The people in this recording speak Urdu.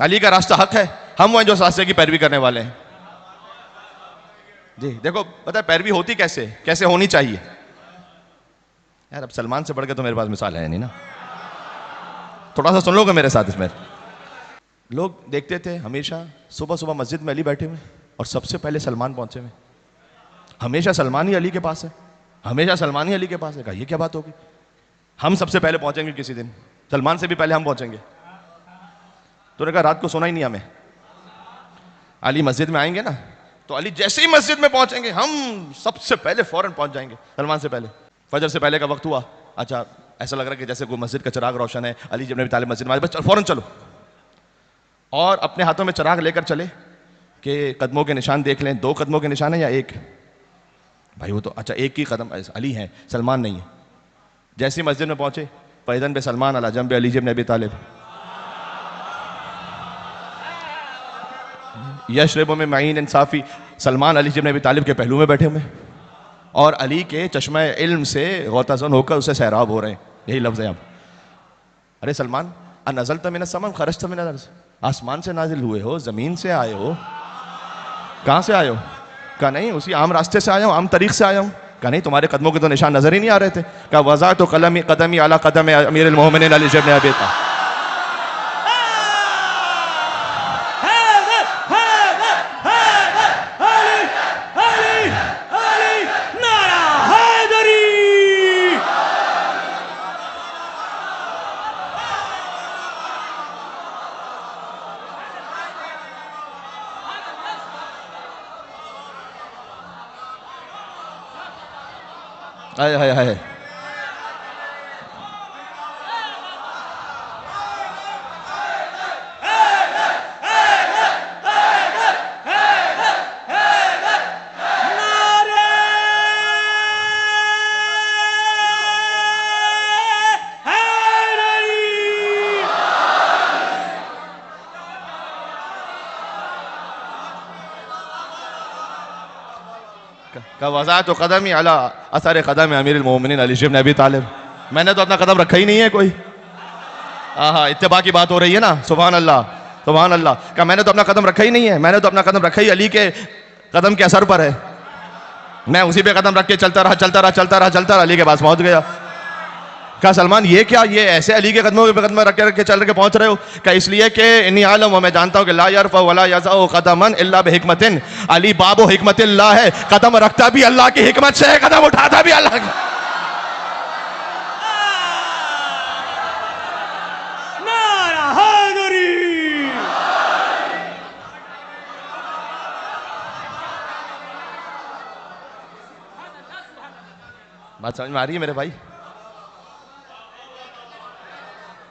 علی کا راستہ حق ہے، ہم وہ ہیں جو اس راستے کی پیروی کرنے والے ہیں. جی دیکھو پتہ ہے پیروی ہوتی کیسے ہونی چاہیے. یار اب سلمان سے بڑھ کے تو میرے پاس مثال ہے نہیں نا. تھوڑا سا سن لو گے میرے ساتھ اس میں. لوگ دیکھتے تھے ہمیشہ صبح صبح مسجد میں علی بیٹھے ہوئے اور سب سے پہلے سلمان پہنچے ہوئے. ہمیشہ سلمان ہی علی کے پاس ہے، ہمیشہ سلمان ہی علی کے پاس ہے. کہا یہ کیا بات ہوگی؟ ہم سب سے پہلے پہنچیں گے کسی دن، سلمان سے بھی پہلے ہم پہنچیں گے. تو نے کہا رات کو سونا ہی نہیں ہمیں. علی مسجد میں آئیں گے نا تو علی جیسے ہی مسجد میں پہنچیں گے ہم سب سے پہلے فوراً پہنچ جائیں گے سلمان سے پہلے. فجر سے پہلے کا وقت ہوا، اچھا ایسا لگ رہا ہے کہ جیسے کوئی مسجد کا چراغ روشن ہے. علی جب ابی طالب مسجد میں آئے بس فوراً چلو، اور اپنے ہاتھوں میں چراغ لے کر چلے کہ قدموں کے نشان دیکھ لیں. 2 قدموں کے نشان ہیں یا ایک؟ بھائی وہ تو اچھا ایک ہی قدم علی ہے، سلمان نہیں ہے. جیسے مسجد میں پہنچے فیضاً بے سلمان علی جنب علی بن ابی طالب یشرب من معین صافی. سلمان علی بن ابی طالب کے پہلو میں بیٹھے ہوئے اور علی کے چشمہ علم سے غوطہ ہو کر اسے سیراب ہو رہے ہیں. یہی لفظ ہے اب. ارے سلمان انزلت من السماء خرجت من الارض، آسمان سے نازل ہوئے ہو، زمین سے آئے ہو، کہاں سے آئے ہو؟ کہا نہیں اسی عام راستے سے آیا ہوں، عام طریق سے آیا ہوں. کہا نہیں تمہارے قدموں کے تو نشان نظر ہی نہیں آ رہے تھے. کہا وضعت قدمی علی قدم امیر المومنین علی بن ابی طالب. ہائے ہائے ہائے. وضعت قدمی علی اثر قدم امیر المومنین علی بن ابی طالب. میں نے تو اپنا قدم رکھا ہی نہیں ہے کوئی. اتباع کی بات ہو رہی ہے نا. سبحان اللہ سبحان اللہ. کہ میں نے تو اپنا قدم رکھا ہی نہیں ہے، میں نے تو اپنا قدم رکھا ہی علی کے قدم کے اثر پر ہے. میں اسی پہ قدم رکھ کے چلتا رہا علی کے پاس پہنچ گیا. کہا سلمان یہ کیا، یہ ایسے علی کے قدموں پہ قدم رکھ کے چل کے پہنچ رہے ہو؟ کہ اس لیے کہ انی عالم و میں جانتا ہوں کہ لا یرفع ولا یضع قدما الا بحکمت. علی باب و حکمت اللہ ہے، قدم رکھتا بھی اللہ کی حکمت سے ہے، قدم اٹھاتا بھی اللہ کی. نعرہ حیدری. بات سمجھ میں آ رہی ہے میرے بھائی؟